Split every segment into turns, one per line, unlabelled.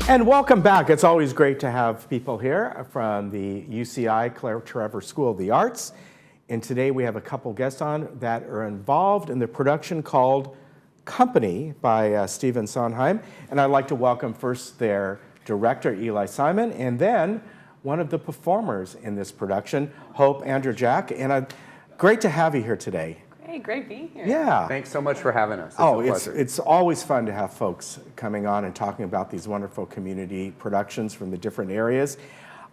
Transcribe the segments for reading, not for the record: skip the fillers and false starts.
And welcome back. It's always great to have people here from the UCI Trevor School of the Arts. And today we have a couple guests on that are involved in the production called Company by Stephen Sondheim. And I'd like to welcome first their director, Eli Simon, and then one of the performers in this production, Hope Andrew-Jack. And great to have you here today.
Hey, great being here.
Yeah.
Thanks so much for having us.
It's always fun to have folks coming on and talking about these wonderful community productions from the different areas.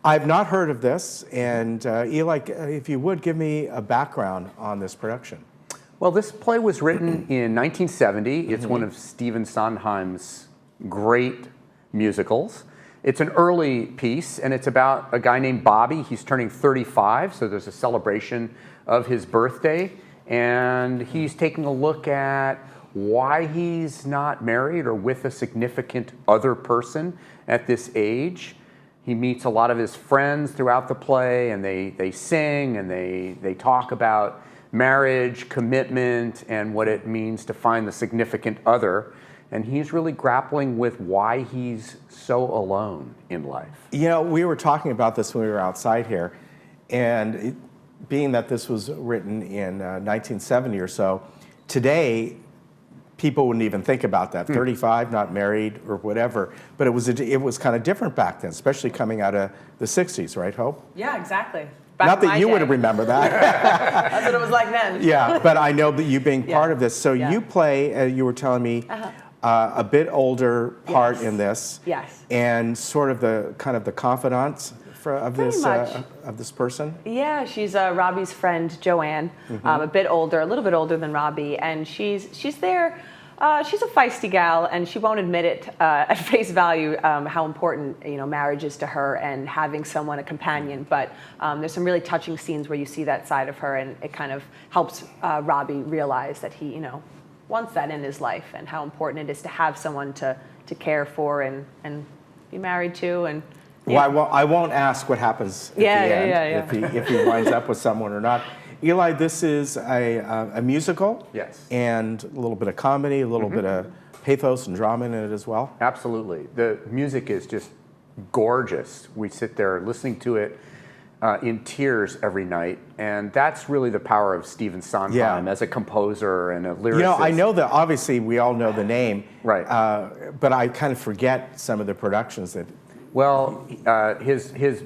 I've not heard of this, and Eli, if you would give me a background on this production.
Well, this play was written in 1970. It's one of Stephen Sondheim's great musicals. It's an early piece, and it's about a guy named Bobby. He's turning 35, so there's a celebration of his birthday. And he's taking a look at why he's not married or with a significant other person at this age. He meets a lot of his friends throughout the play, and they sing and they talk about marriage, commitment, and what it means to find the significant other. And he's really grappling with why he's so alone in life.
You know, we were talking about this when we were outside here, and being that this was written in 1970 or so, today people wouldn't even think about that. 35, not married or whatever. But it was kind of different back then, especially coming out of the 60s, right, Hope?
Yeah, exactly.
Not that you would remember that.
That's what it was like then.
Yeah, but I know that you being part of this. So you play, you were telling me, a bit older part in this.
Yes.
And sort of the confidant of this person? Yeah,
she's Robbie's friend, Joanne, a little bit older than Robbie, and she's there. She's a feisty gal, and she won't admit it at face value how important marriage is to her and having someone, a companion. But there's some really touching scenes where you see that side of her, and it kind of helps Robbie realize that he wants that in his life and how important it is to have someone to care for and be married to. And
well, I won't ask what happens at the end, if he winds up with someone or not. Eli, this is a musical.
Yes. And
a little bit of comedy, a little bit of pathos and drama in it as well.
Absolutely. The music is just gorgeous. We sit there listening to it in tears every night, and that's really the power of Stephen Sondheim as a composer and a lyricist.
I know that obviously we all know the name,
right?
But I kind of forget some of the productions that.
Well, his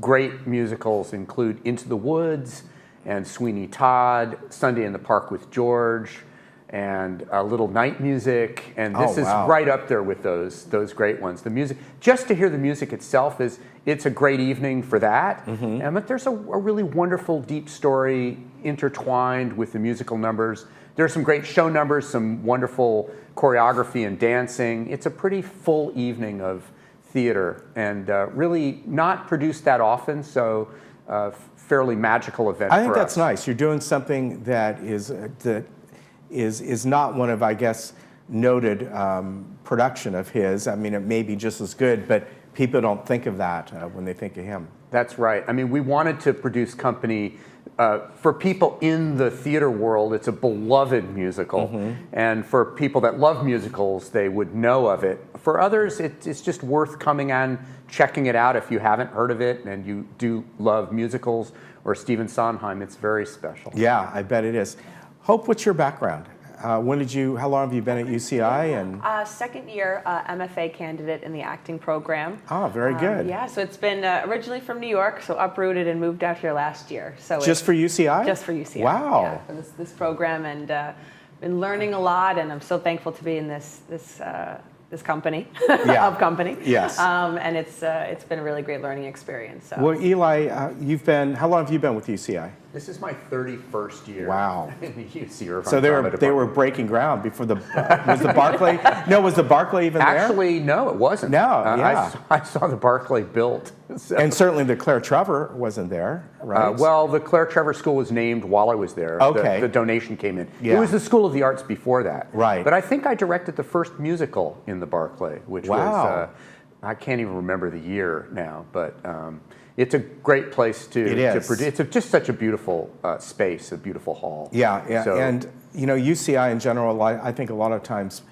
great musicals include Into the Woods and Sweeney Todd, Sunday in the Park with George, and Little Night Music, and this is right up there with those great ones. The music, just to hear the music itself, it's a great evening for that. But there's a really wonderful deep story intertwined with the musical numbers. There's some great show numbers, some wonderful choreography and dancing. It's a pretty full evening of theater, and really not produced that often, so fairly magical event for us.
I think that's nice. You're doing something that is not one of, I guess, noted production of his. I mean, it may be just as good, but people don't think of that when they think of him.
That's right. I mean, we wanted to produce Company for people in the theater world. It's a beloved musical, and for people that love musicals, they would know of it. For others, it's just worth coming on, checking it out if you haven't heard of it and you do love musicals or Stephen Sondheim. It's very special.
Yeah, I bet it is. Hope, what's your background? How long have you been at UCI? And
second year MFA candidate in the acting program.
Oh, very good.
Yeah, so it's been originally from New York, so uprooted and moved out here last year. So
just for UCI?
Just for UCI.
Wow.
Yeah, for this program, and been learning a lot, and I'm so thankful to be in this company of company.
Yes.
And it's been a really great learning experience. So.
Well, Eli, how long have you been with UCI?
This is my 31st year.
Wow.
In the UC.
So they were breaking ground before was the Barclay? No, was the Barclay even there?
Actually, no, it wasn't.
No,
I saw the Barclay built. So.
And certainly the Claire Trevor wasn't there, right?
Well, the Claire Trevor School was named while I was there.
Okay.
The donation came in.
Yeah.
It was the School of the Arts before that.
Right.
But I think I directed the first musical in the Barclay, which was, I can't even remember the year now, but it's a great place to produce. It's just such a beautiful space, a beautiful hall.
Yeah, yeah. So, and UCI in general, I think a lot of times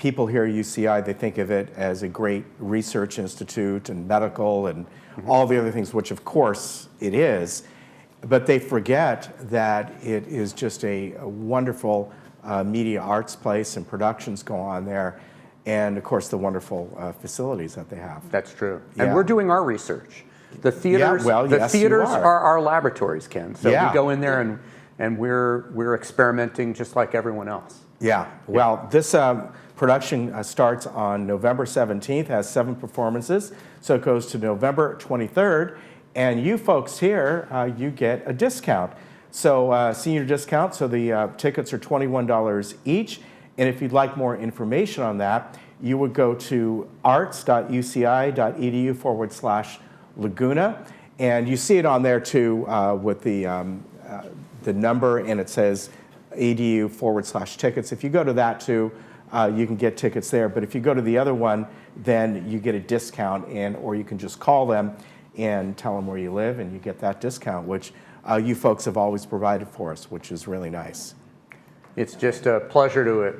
people here at UCI, they think of it as a great research institute and medical and all the other things, which of course it is, but they forget that it is just a wonderful media arts place, and productions go on there, and of course the wonderful facilities that they have.
That's true.
Yeah.
And we're doing our research. The theaters,
well,
the
yes, you
theaters
are.
are our laboratories, Ken. So
Yeah.
we go in there and we're experimenting just like everyone else.
Yeah, well, this production starts on November 17th, has 7 performances, so it goes to November 23rd, and you folks here, you get a discount. So senior discount, so the tickets are $21 each, and if you'd like more information on that, you would go to arts.uci.edu/Laguna, and you see it on there too with the number, and it says edu/tickets. If you go to that too, you can get tickets there. But if you go to the other one, then you get a discount, or you can just call them and tell them where you live, and you get that discount, which you folks have always provided for us, which is really nice.
It's just a pleasure to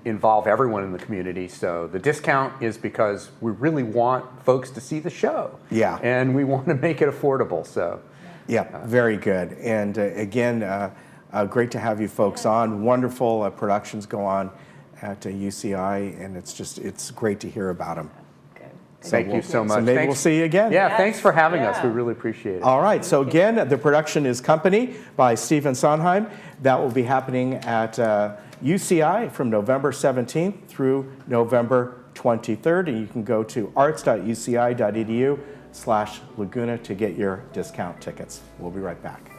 involve everyone in the community. So the discount is because we really want folks to see the show.
Yeah.
And we want to make it affordable. So.
Yeah, very good. And again, great to have you folks on. Wonderful productions go on at UCI, and it's great to hear about them.
Good.
Thank you so much.
So maybe
Thanks.
we'll see you again.
Yeah,
Yes,
thanks for having us.
yeah.
We really appreciate it.
All right, so again, the production is Company by Stephen Sondheim. That will be happening at UCI from November 17th through November 23rd, and you can go to arts.uci.edu/Laguna to get your discount tickets. We'll be right back.